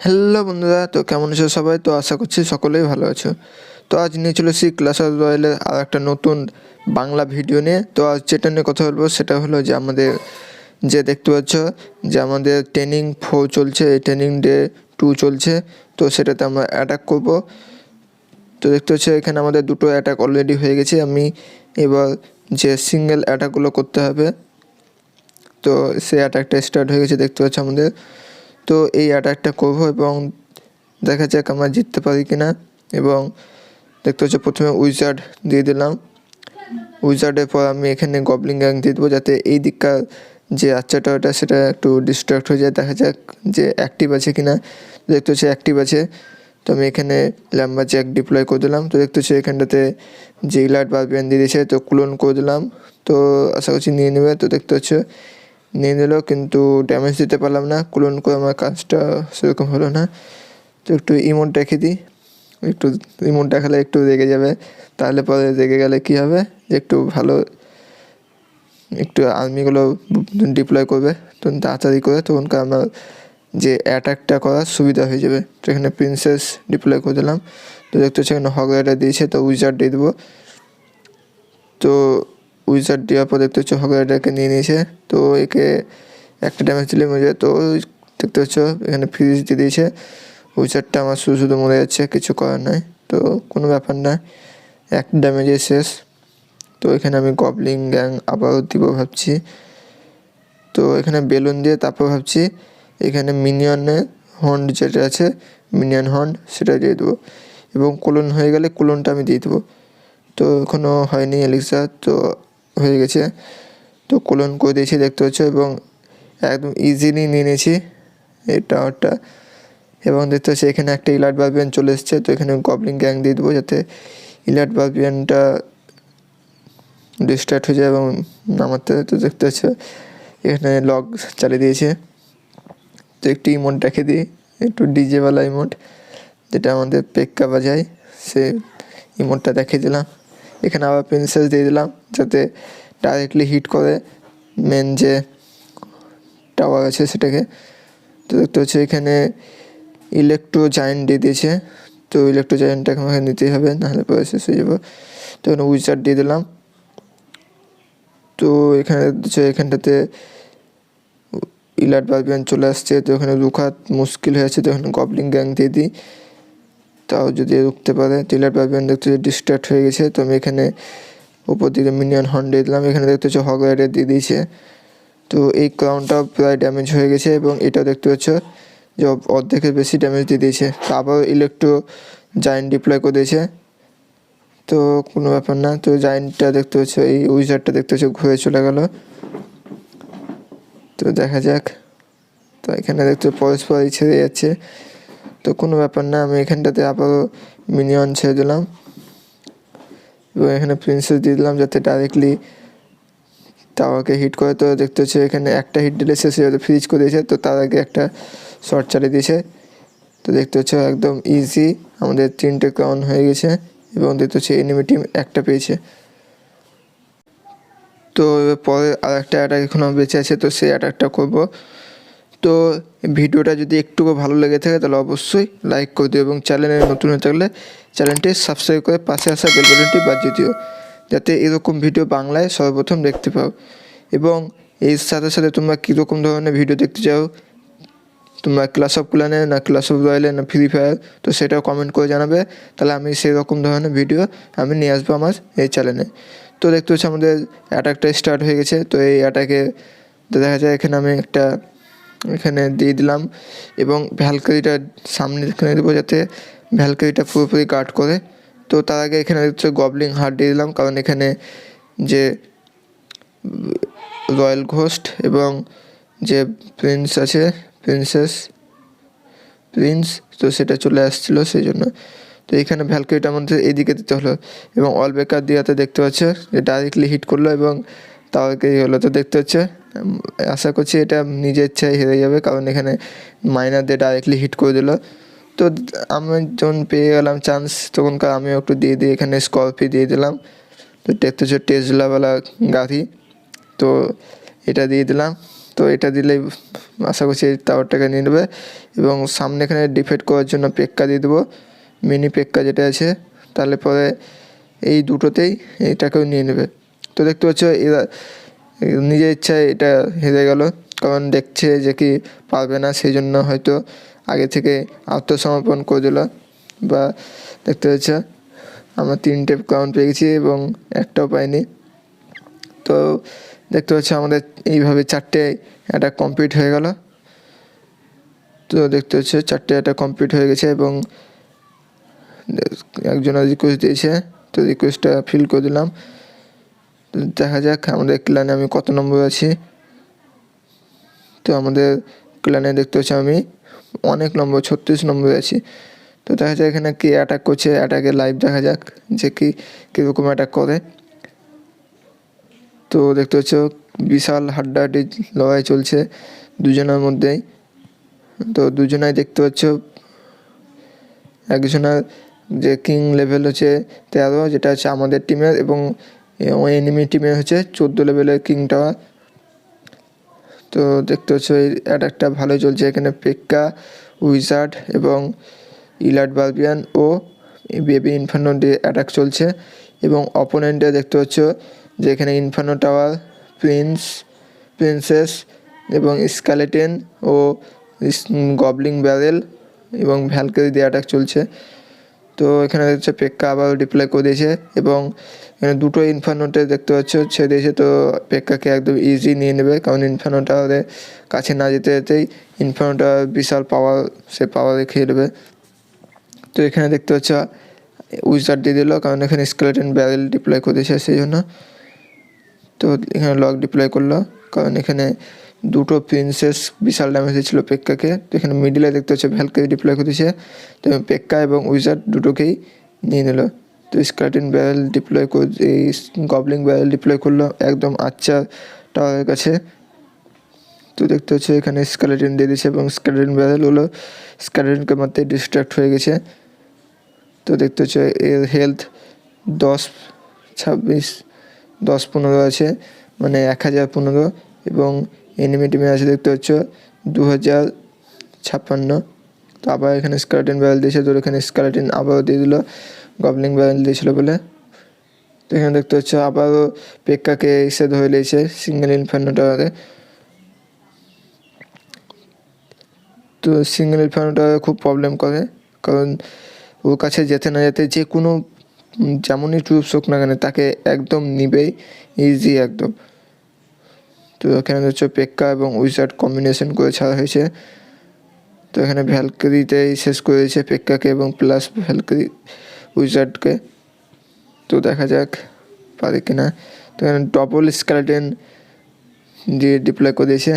Hello বন্ধুরা, তো কেমন আছো সবাই? তো আশা করছি সকলেই ভালো আছো। তো আজ নিয়ে চলে এসেছি ক্লাস অফ রয়্যালের আর একটা নতুন বাংলা ভিডিও নিয়ে। তো আজ যেটা নিয়ে কথা বলবো সেটা হলো যে আমাদের যে দেখতে পাচ্ছ যে আমাদের ট্রেনিং 4 চলছে, এই ট্রেনিং ডে 2 চলছে। তো সেটাতে আমরা অ্যাটাক করব। তো দেখতে পাচ্ছ এখানে আমাদের দুটো অ্যাটাক অলরেডি হয়ে গেছে। আমি এবার যে সিঙ্গেল অ্যাটাকগুলো করতে হবে, তো সেই অ্যাটাকটা স্টার্ট হয়ে গেছে দেখতে পাচ্ছ আমাদের। তো এই অ্যাটাকটা করবো এবং দেখা যাক আমরা জিততে পারি কিনা। এবং দেখতে হচ্ছে প্রথমে উইজার্ড দিয়ে দিলাম। উইজার্ডের পর আমি এখানে গবলিং গ্যাং দিয়ে দেবো, যাতে এই দিককার যে আচ্চাটা ওটা সেটা একটু ডিস্ট্র্যাক্ট হয়ে যায়। দেখা যাক যে অ্যাক্টিভ আছে কিনা। দেখতে হচ্ছে অ্যাক্টিভ আছে, তো আমি এখানে ল্যাম্বা জ্যাক ডিপ্লয় করে দিলাম। তো দেখতে হচ্ছে এখানটাতে যে ইলাইট বারবিয়ান দিয়ে দিয়েছে, তো ক্লোন করে দিলাম। তো আশা করছি নিয়ে নেবে। তো দেখতে হচ্ছে নিয়ে নিল, কিন্তু ড্যামেজ দিতে পারলাম না। ক্লোন করে আমার কাজটা সেরকম হলো না। তো একটু ইমোট রেখে দিই, একটু ইমোট দেখালে একটু রেগে যাবে। তাহলে পরে রেগে গেলে কী হবে, যে একটু ভালো একটু আর্মিগুলো ডিপ্লয় করবে তো তাড়াতাড়ি করে, তখনকার আমার যে অ্যাটাকটা করার সুবিধা হয়ে যাবে। তো এখানে প্রিন্সেস ডিপ্লয় করে দিলাম। তো দেখতে হচ্ছে এখানে হগ রাইডার দিয়েছে, তো উইজার্ড দিয়ে দেবো। তো উইজার্ড দেওয়ার পর দেখতে হচ্ছে হগ রাইডারকে নিয়ে নিয়েছে। তো একে একটা ড্যামেজ দিলে মরে যায়। তো দেখতে হচ্ছে এখানে ফ্রিজ দিয়ে দিয়েছে। উইজার্ডটা আমার শুধু শুধু মরে যাচ্ছে, কিছু করার নাই। তো কোনো ব্যাপার না, এক ড্যামেজে শেষ। তো এখানে আমি গবলিং গ্যাং আবারও দিব ভাবছি। তো এখানে বেলুন দিয়ে তারপর ভাবছি এখানে মিনিয়নের হন্ড যেটা আছে, মিনিয়ন হন্ড সেটা দিয়ে দেবো। এবং কোলন হয়ে গেলে কোলনটা আমি দিয়ে দেবো। তো এখনও হয়নি এলিক্সা, তো হয়ে গেছে। তো কোলন করে দিয়েছি দেখতে পাচ্ছ, এবং একদম ইজিলি নিয়ে নিয়েছি এই টাওয়ারটা। এবং দেখতে পাচ্ছি এখানে একটা ইলাইট বারবিয়ান চলে এসছে। তো এখানে গবলিং গ্যাং দিয়ে দেবো, যাতে ইলাইট বারবিয়ানটা ডিস্ট্র্যাক্ট হয়ে যায় এবং নামাতে। তো দেখতে পাচ্ছ এখানে লগ চালিয়ে দিয়েছে। তো একটু ইমোট রেখে দিই, একটু ডিজেওয়ালা ইমোট যেটা আমাদের পেক্কা বাজায়, সে ইমোটটা দেখিয়ে দিলাম। এখানে আবার প্রিন্সেস দিয়ে দিলাম, যাতে ডাইরেক্টলি হিট করে মেন যে টাওয়ার আছে সেটাকে। তো দেখতে হচ্ছে এখানে ইলেকট্রো জায়েন্ট দিয়ে দিয়েছে। তো ইলেকট্রো জায়েন্টটাকে আমাকে নিতেই হবে, নাহলে পরে শেষ হয়ে যাবো। তো এখানে উইজার্ড দিয়ে দিলাম। তো এখানে এখানটাতে ইলাইট বারবিয়ান চলে আসছে, তো এখানে রুখা মুশকিল হয়ে আছে। তো এখানে গবলিং গ্যাং দিয়ে দিই, তাও যদি রুখতে পারে। তো ইলাইট বারবিয়ান দেখতে ডিস্ট্র্যাক্ট হয়ে গেছে। তো আমি এখানে উপর দিকে মিনিয়ন হর্ন দিয়ে দিলাম। এখানে দেখতে হচ্ছে হগ রাইডার দিয়ে দিয়েছে। তো এই ক্রাউনটা প্রায় ড্যামেজ হয়ে গেছে, এবং এটাও দেখতে পাচ্ছ যে অর্ধেকের বেশি ড্যামেজ দিয়ে দিয়েছে। তো আবার ইলেকট্রো জায়েন্ট ডিপ্লয় করে দিয়েছে। তো কোনো ব্যাপার না। তো জায়েন্টটা দেখতে পাচ্ছ, এই উইজারটা দেখতে পাচ্ছ ঘুরে চলে গেল। তো দেখা যাক। তো এখানে দেখতে পরস্পরই ছেড়ে যাচ্ছে, তো কোনো ব্যাপার না। আমি এখানটাতে আবারও মিনিয়ন ছেড়ে দিলাম, এবং এখানে প্রিন্সেস দিয়ে দিলাম, যাতে ডাইরেক্টলি টাওয়ারকে হিট করে। তো দেখতে হচ্ছে এখানে একটা হিট দিলে শেষ হয়ে যাবে, ফ্রিজ করে দিয়েছে। তো তার আগে একটা শর্ট চালিয়ে দিয়েছে। তো দেখতে হচ্ছে একদম ইজি আমাদের 3টে ক্রাউন হয়ে গেছে, এবং দেখতে হচ্ছে এনিমি টিম একটা পেয়েছে। তো এবার পরে আর একটা অ্যাটাক এখনও বেঁচে আছে, তো সেই অ্যাটাকটা করবো। তো ভিডিওটা যদি একটুকু ভালো লেগে থাকে তাহলে অবশ্যই লাইক করে দিও, এবং চ্যানেলে নতুন হয়ে থাকলে চ্যানেলটি সাবস্ক্রাইব করে পাশে আসা বেল বাটনটি বাজিয়ে দিও, যাতে এরকম ভিডিও বাংলায় সর্বপ্রথম দেখতে পাও। এবং এর সাথে সাথে তোমরা কীরকম ধরনের ভিডিও দেখতে চাও, তোমরা ক্লাস অফ ক্ল্যানে না ক্লাস অফ রয়্যালে না ফ্রি ফায়ার, তো সেটাও কমেন্ট করে জানাবে। তাহলে আমি সেই রকম ধরনের ভিডিও আমি নিয়ে আসবো আমার এই চ্যানেলে। তো দেখতে হচ্ছে আমাদের অ্যাটাকটা স্টার্ট হয়ে গেছে। তো এই অ্যাটাকে দেখা যায় এখানে আমি একটা এখানে দিয়ে দিলাম, এবং ভ্যালকারিটা সামনে এখানে দেবো, যাতে ভ্যালকারিটা পুরোপুরি গার্ড করে। তো তার আগে এখানে হচ্ছে গবলিং হার্ট দিয়ে দিলাম, কারণ এখানে যে রয়্যাল ঘোস্ট এবং যে প্রিন্স আছে, প্রিন্স, তো সেটা চলে আসছিলো সেই জন্য। তো এখানে ভ্যালকারিটা আমাদের এইদিকে দিতে হলো, এবং অল বেকার দিয়াতে দেখতে পাচ্ছে যে ডাইরেক্টলি হিট করলো, এবং তাওকেই হলো। তো দেখতে হচ্ছে আশা করছি এটা নিজের ইচ্ছায় হেরে যাবে, কারণ এখানে মাইনার দিয়ে ডাইরেক্টলি হিট করে দিল। তো আমি যখন পেয়ে গেলাম চান্স, তখনকার আমিও একটু দিয়ে দিই, এখানে স্করপিও দিয়ে দিলাম। তো দেখতে হচ্ছে টেসলাওয়ালা গাড়ি, তো এটা দিয়ে দিলাম। তো এটা দিলেই আশা করছি এই টাওয়ারটাকে নিয়ে নেবে। এবং সামনে এখানে ডিফেক্ট করার জন্য পেক্কা দিয়ে দেবো, মিনি পেক্কা যেটা আছে, তাহলে পরে এই দুটোতেই এটাকেও নিয়ে নেবে। তো দেখতে পাচ্ছ এরা নিজের ইচ্ছায় এটা হেরে গেল, কারণ দেখছে যে কি পারবে না, সেই জন্য হয়তো আগে থেকে আত্মসমর্পণ করে দিল। বা দেখতে পাচ্ছ আমরা 3টে ক্রাউন পেয়ে গেছি এবং একটাও পাইনি। তো দেখতে পাচ্ছ আমাদের এইভাবে 4টে অ্যাটাক কমপ্লিট হয়ে গেল। তো দেখতে পাচ্ছ 4টে অ্যাটাক কমপ্লিট হয়ে গেছে এবং একজন রিকোয়েস্ট দিয়েছে, তো রিকোয়েস্টটা ফিল করে দিলাম। দেখা যাক আমাদের ক্লানে আমি কত নম্বর আছি। তো আমাদের ক্লানে দেখতে পাচ্ছি আমি অনেক নম্বর, 36 নম্বরে আছি। তো দেখা যাক এখানে কে অ্যাটাক করছে, অ্যাটাকে লাইভ দেখা যাক যে কীরকম অ্যাটাক করে। তো দেখতে পাচ্ছ বিশাল হাড্ডাহাড্ডি লড়াই চলছে দুজনের মধ্যেই। তো দুজনাই দেখতে পাচ্ছ একজনের যে কিং লেভেল হচ্ছে 13, যেটা হচ্ছে আমাদের টিমের, এবং এনিমি টিমের হচ্ছে 14 লেভেলের কিং টাওয়ার। তো দেখতে পাচ্ছ এই অ্যাটাকটা ভালোই চলছে, এখানে পেক্কা, উইজার্ড এবং ইলাট বারবিয়ান ও বেবি ইনফার্নো দিয়ে অ্যাটাক চলছে। এবং অপোনেন্টে দেখতে পাচ্ছ যে এখানে ইনফার্নো টাওয়ার, প্রিন্সেস এবং স্কেলেটন ও গবলিং ব্যারেল এবং ভ্যালকারি দিয়ে অ্যাটাক চলছে। তো এখানে হচ্ছে পেক্কা আবার ডিপ্লয় করে দিয়েছে এবং এখানে দুটো ইনফার্নোতে দেখতে পাচ্ছ ছেড়ে দিয়েছে। তো পেক্কাকে একদম ইজি নিয়ে নেবে, কারণ ইনফার্নোটা ওদের কাছে না যেতে যেতেই ইনফার্নোটা বিশাল পাওয়ার, সে পাওয়ারে খেয়ে নেবে। তো এখানে দেখতে পাচ্ছ উইজার্ড দিয়ে দিল, কারণ এখানে স্কেলেটন ব্যারেল ডিপ্লয় করে দিয়েছে সেই জন্য। তো এখানে লক ডিপ্লয় করলো, কারণ এখানে দুটো প্রিন্সেস বিশাল ড্যামেজ দিয়েছিল পেক্কাকে। তো এখানে মিডিলে দেখতে হচ্ছে ভ্যালকারি ডিপ্লয় করে দিয়েছে, তো পেক্কা এবং উইজার্ড দুটোকেই নিয়ে নিল। তো স্কেলেটন ব্যারেল ডিপ্লয় করে, এই গবলিং ব্যারেল ডিপ্লয় করলো একদম আচ্ছা টাওয়ারের কাছে। তো দেখতে হচ্ছে এখানে স্কেলেটন দিয়ে দিয়েছে এবং স্কেলেটন ব্যারেল হলো স্কেলেটনকে মারতে ডিস্ট্র্যাক্ট হয়ে গেছে। তো দেখতে হচ্ছে এর হেলথ 10-15 আছে, মানে 1015, এবং এনিমি টিমে আছে দেখতে পাচ্ছ 2056। তো আবার এখানে স্কেলেটন ব্যারেল দিয়েছে, তো এখানে স্কেলেটন আবারও দিয়ে দিল, গবলিং ব্যারেল দিয়েছিল বলে। তো এখানে দেখতে পাচ্ছ আবারও পেক্কাকে এসে ধরে নিয়েছে সিঙ্গেল ইনফার্নো টাওয়ারে। তো সিঙ্গেল ইনফার্নো টাওয়ারে খুব প্রবলেম করে, কারণ ওর কাছে যেতে না যেতে যে কোনো যেমনই ট্রুপস হোক না কেন তাকে একদম নিবেই ইজি একদম। তো এখানে হচ্ছে পেক্কা এবং উইজার্ড কম্বিনেশন করে ছাড়া হয়েছে। তো এখানে ভ্যালকারিতেই শেষ করে দিয়েছে পেক্কাকে এবং প্লাস ভ্যালকারি উইজার্ডকে। তো দেখা যাক পারে কিনা। তো এখানে ডবল স্কেলেটন দিয়ে ডিপ্লয় করে দিয়েছে।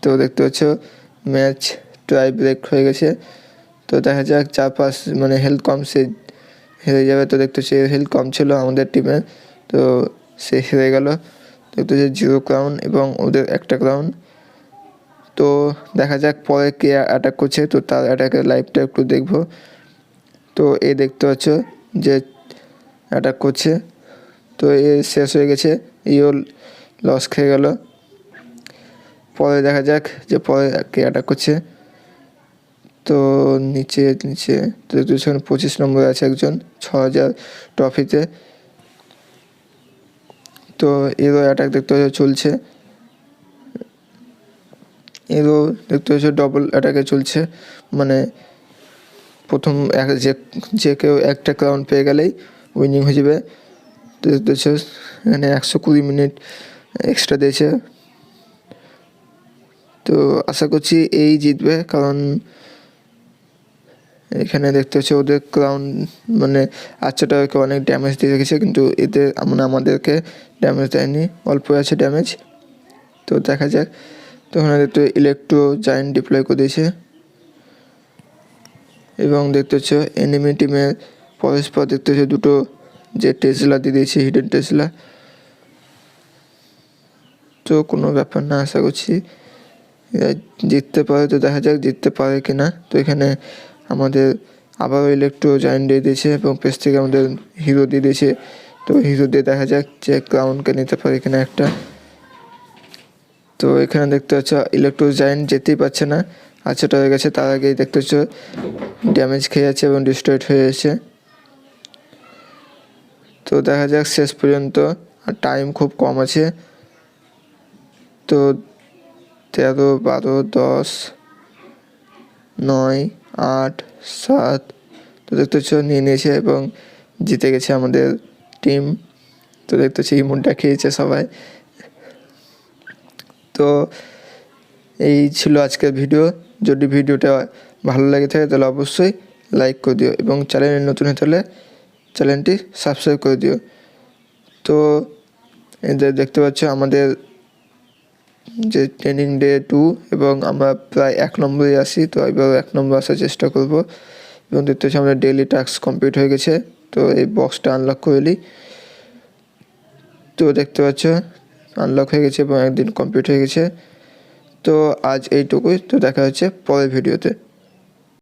তো দেখতে পাচ্ছ ম্যাচ টাই ব্রেক হয়ে গেছে। তো দেখা যাক 4-5 মানে হেলথ কম, সে হেরে যাবে। তো দেখতে হচ্ছে হেলথ কম ছিল আমাদের টিমে, তো সে হেরে গেল। দেখতে হচ্ছে 0 ক্রাউন এবং ওদের 1টা ক্রাউন। তো দেখা যাক পরে কে অ্যাটাক করছে, তো তার অ্যাটাকের লাইভটা একটু দেখবো। তো এ দেখতে পাচ্ছ যে অ্যাটাক করছে, তো এ শেষ হয়ে গেছে, ইও লস খেয়ে গেল। পরে দেখা যাক যে পরে কে অ্যাটাক করছে। তো নিচে তো সেখানে 25 নম্বরে আছে একজন 6000 ট্রফিতে। তো এরও অ্যাটাক দেখতে পাচ্ছ চলছে, এরও দেখতে পাচ্ছ ডবল অ্যাটাকে চলছে, মানে প্রথম যে কেউ 1টা ক্রাউন পেয়ে গেলেই উইনিং হয়ে যাবে। তো দেখতে পাচ্ছ এখানে 120 মিনিট এক্সট্রা দিয়েছে। তো আশা করছি এই জিতবে, কারণ এখানে দেখতে হচ্ছে ওদের ক্রাউন মানে আচ্ছাটাকে অনেক ড্যামেজ দিয়ে রেখেছে, কিন্তু এতে আমাদেরকে ড্যামেজ দেয়নি, অল্প আছে ড্যামেজ। তো দেখা যাক। তো ওখানে দেখতে ইলেকট্রো জায়েন্ট ডিপ্লয় করে দিয়েছে এবং দেখতে হচ্ছে এনিমি টিমের পরস্পর দেখতে হচ্ছে দুটো যে টেসলা দিয়ে দিয়েছে, হিডেন টেসলা। তো কোনো ব্যাপার না, আশা করছি জিততে পারে। তো দেখা যাক জিততে পারে কিনা। তো এখানে আমাদের আবারও ইলেকট্রো জায়েন্ট দিয়ে দিয়েছে এবং পেস থেকে আমাদের হিরো দিয়ে দিয়েছে। তো হিরো দিয়ে দেখা যাক যে ক্রাউনকে নিতে পারে কিনা একটা। তো এখানে দেখতে পাচ্ছ ইলেকট্রো জায়েন্ট যেতেই পারছে না, আচ্ছাটা হয়ে গেছে। তার আগেই দেখতে পাচ্ছ ড্যামেজ খেয়ে যাচ্ছে এবং ডিস্ট্রয়েড হয়ে গেছে। তো দেখা যাক শেষ পর্যন্ত, আর টাইম খুব কম আছে। তো 13, 12, 10, 9, 8, 7, তো দেখতে পাচ্ছ নিয়ে নিয়েছে এবং জিতে গেছে আমাদের টিম। তো দেখতে পাচ্ছি ইমোটটা খেয়েছে সবাই। তো এই ছিল আজকের ভিডিও। যদি ভিডিওটা ভালো লাগে থাকে তাহলে অবশ্যই লাইক করে দিও এবং চ্যানেলে নতুন হয়ে থাকলে চ্যানেলটি সাবস্ক্রাইব করে দিও। তো এদের দেখতে পাচ্ছ আমাদের যে ট্রেনিং ডে 2 এবং আমরা প্রায় 1 নম্বরে আসি। তো এবার 1 নম্বর আসার চেষ্টা করব এবং দেখতে পাচ্ছি আমাদের ডেইলি টাস্ক কমপ্লিট হয়ে গেছে। তো এই বক্সটা আনলক করে নিই। তো দেখতে পাচ্ছ আনলক হয়ে গেছে এবং একদিন কমপ্লিট হয়ে গেছে। তো আজ এইটুকুই। তো দেখা হচ্ছে পরের ভিডিওতে।